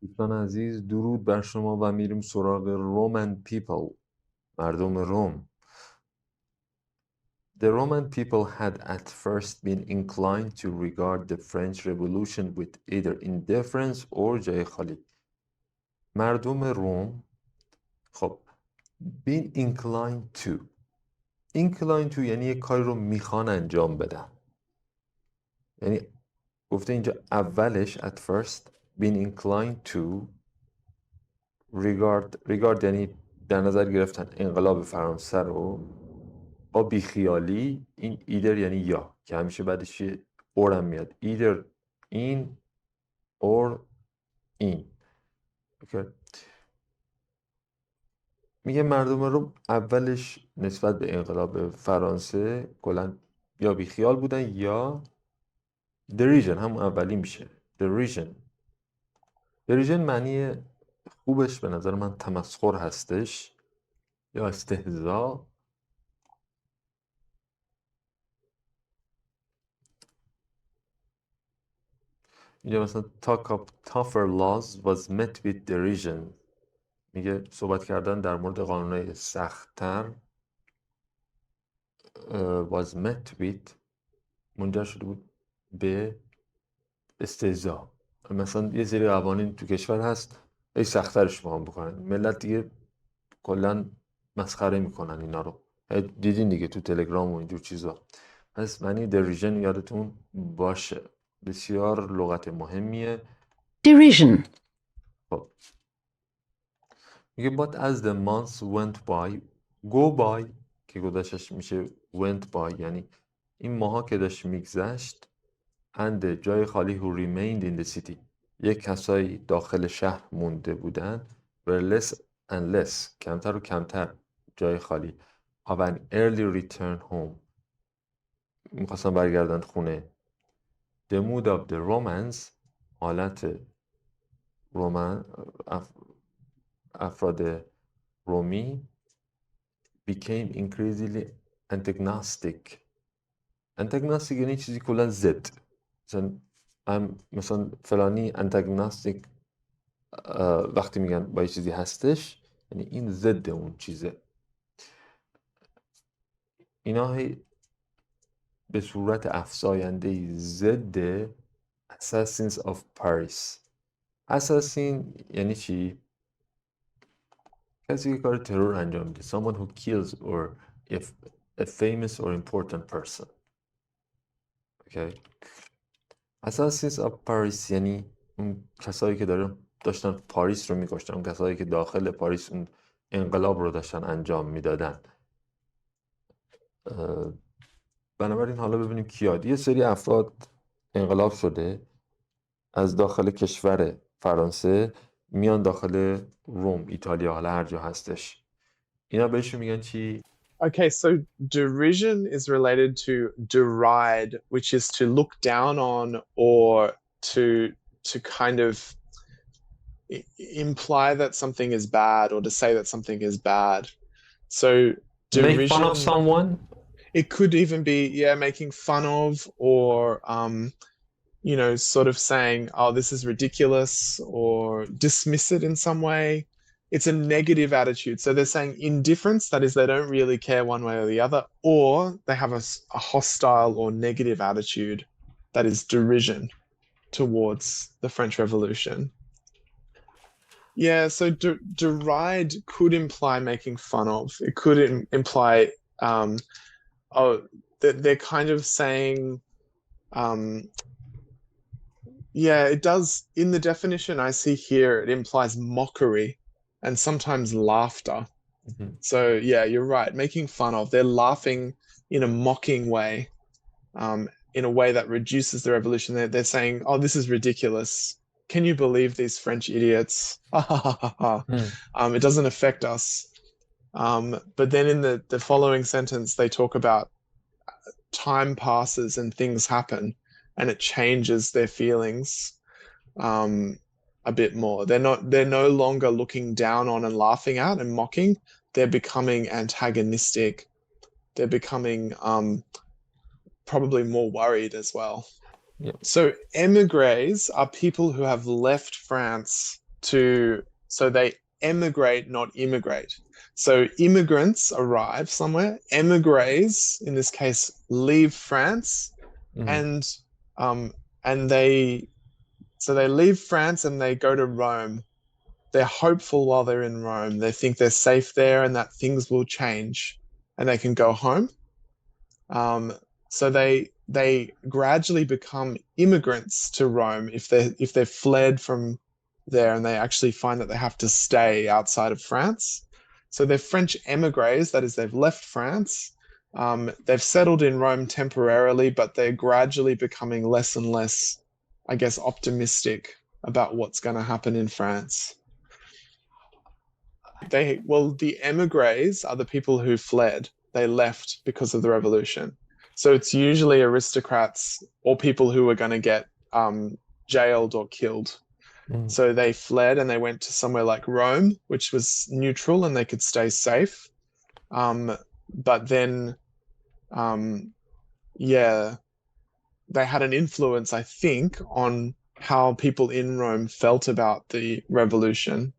دوستان عزیز درود بر شما و میریم سراغ رومن پیپل، مردم روم. The Roman people had at first been inclined to regard the French Revolution with either indifference or جای خالی. مردم روم خب been inclined to یعنی یک کاری رو میخوان انجام بدن. یعنی گفته اینجا اولش at first been inclined to regard یعنی در نظر گرفتن انقلاب فرانسه رو با بیخیالی. این ایدر یعنی یا که همیشه بعدش یه اورم میاد، ایدر این اور این. اوکی. میگه مردم رو اولش نسبت به انقلاب فرانسه کلا یا بیخیال بودن یا دریژن، همون اولی میشه دریژن معنی خوبش به نظر من تمسخر هستش یا استهزا. اینجا مثلا talk of tougher laws was met with derision. میگه صحبت کردن در مورد قانونهای سخت‌تر was met with منجر شده بود به استهزا. مثلا یه سری قوانین تو کشور هست ای سخت‌ترش میخوام بکنن، ملت دیگه کلا مسخره میکنن اینا رو. دیدین دیگه تو تلگرام و اینجور چیزا. پس معنی derision یادتون باشه، بسیار لغت مهمیه. derision, خب میگه but as the months went by go by که گذشتش میشه went by، یعنی این ماها که داشت میگذشت and جای خالی who remained in the city، یک کسایی داخل شهر مونده بودن were less and less، کمتر و کمتر جای خالی of an early return home، میخواستن برگردن خونه. the mood of the Romans، حالت رومن افراد رومی became increasingly antagonistic یعنی چیزی کلا ضد. مثلا فلانی antagonistic وقتی میگن با یه چیزی هستش یعنی این ضد اون چیزه. اینا به صورت افزاینده ضد assassins of Paris. assassin یعنی چی؟ کسی که کار ترور انجام میده. someone who kills or if a famous or important person. okay. assassins of Paris یعنی اون کسایی که داشتن پاریس رو میکشتن، اون کسایی که داخل پاریس اون انقلاب رو داشتن انجام میدادن. بنابراین حالا ببینیم کیاد. یه سری افراد انقلاب شده از داخل کشور فرانسه میان داخل روم، ایتالیا، حالا هر جا هستش. اینا بهشون میگن چی؟ Okay, so derision is related to deride, which is to look down on or to kind of imply that something is bad or to say that something is bad. So derision, make fun of someone. It could even be making fun of or sort of saying, oh, this is ridiculous, or dismiss it in some way. It's a negative attitude. So they're saying indifference, that is, they don't really care one way or the other, or they have a hostile or negative attitude, that is derision towards the French Revolution. Yeah, so deride could imply making fun of. It could imply, they're kind of saying, it does. In the definition I see here, it implies mockery and sometimes laughter. Mm-hmm. So yeah, you're right. Making fun of. They're laughing in a mocking way, in a way that reduces the revolution. They're saying, oh, this is ridiculous. Can you believe these French idiots? It doesn't affect us. But then in the following sentence, they talk about time passes and things happen, and it changes their feelings a bit more. They're no longer looking down on and laughing at and mocking. They're becoming antagonistic. They're becoming probably more worried as well. Yep. So emigres are people who have left France so they emigrate, not immigrate. So immigrants arrive somewhere, emigres, in this case, leave France, Mhm. and they leave France and they go to Rome. They're hopeful while they're in Rome. They think they're safe there and that things will change and they can go home. So they gradually become immigrants to Rome if they've fled from there and they actually find that they have to stay outside of France. So they're French emigres, that is, they've left France. They've settled in Rome temporarily, but they're gradually becoming less and less, I guess, optimistic about what's going to happen in France. The emigres are the people who fled. They left because of the revolution. So it's usually aristocrats or people who were going to get jailed or killed. Mhm. So they fled and they went to somewhere like Rome, which was neutral and they could stay safe. But then, yeah, they had an influence, I think, on how people in Rome felt about the revolution.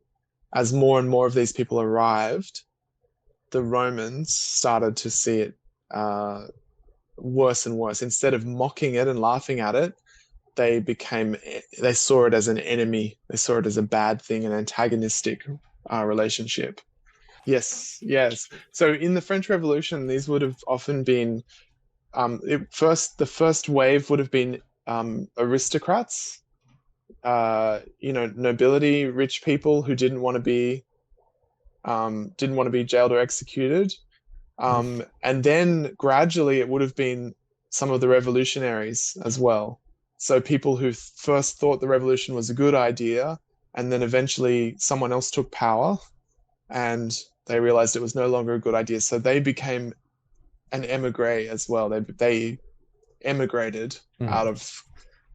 As more and more of these people arrived, the Romans started to see it worse and worse. Instead of mocking it and laughing at it, they saw it as an enemy. They saw it as a bad thing, an antagonistic relationship. Yes, yes. So in the French Revolution, these would have often been the first wave would have been aristocrats, nobility, rich people who didn't want to be jailed or executed. And then gradually it would have been some of the revolutionaries as well. So people who first thought the revolution was a good idea, and then eventually someone else took power and they realized it was no longer a good idea. So they became an emigre as well. They emigrated out of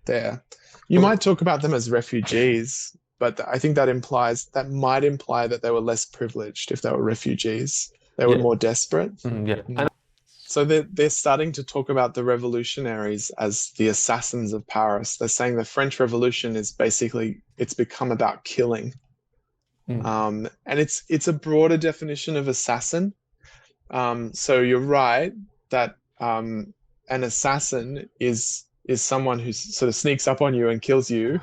there. You So, might talk about them as refugees, but I think that might imply that they were less privileged if they were refugees. They were yeah, more desperate. yeah. Mm. So they're starting to talk about the revolutionaries as the assassins of Paris. They're saying the French Revolution is basically, it's become about killing. And it's a broader definition of assassin. So you're right that an assassin is someone who sort of sneaks up on you and kills you.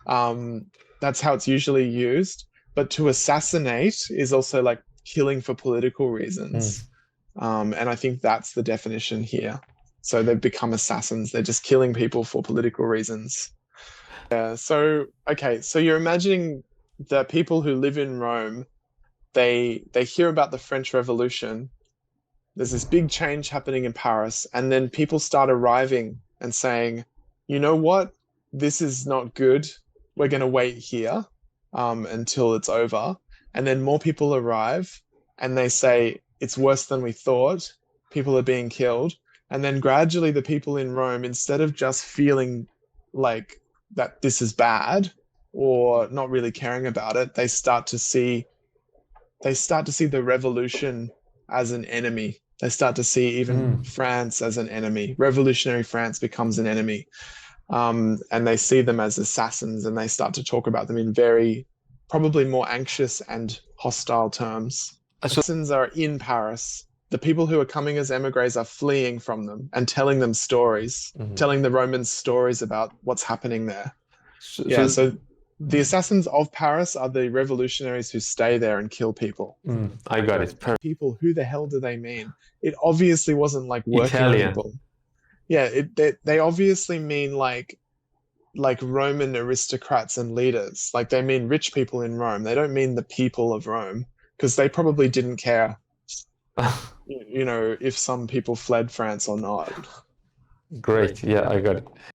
That's how it's usually used. But to assassinate is also like killing for political reasons. And I think that's the definition here. So they've become assassins. They're just killing people for political reasons. Yeah. So, okay. So you're imagining the people who live in Rome, they hear about the French Revolution. There's this big change happening in Paris, and then people start arriving and saying, you know what? This is not good. We're going to wait here until it's over. And then more people arrive and they say, it's worse than we thought. People are being killed. And then gradually the people in Rome, instead of just feeling like that this is bad or not really caring about it, they start to see the revolution as an enemy. They start to see even France as an enemy. Revolutionary France becomes an enemy. And they see them as assassins, and they start to talk about them in very, probably more anxious and hostile terms. So, Assassins are in Paris. The people who are coming as emigres are fleeing from them and telling them stories, telling the Romans stories about what's happening there. Yeah, so the assassins of Paris are the revolutionaries who stay there and kill people. I got it. People, who the hell do they mean? It obviously wasn't like working Italian. people. Yeah, they obviously mean like Roman aristocrats and leaders. Like they mean rich people in Rome. They don't mean the people of Rome, because they probably didn't care, if some people fled France or not. Great. Yeah, I got it.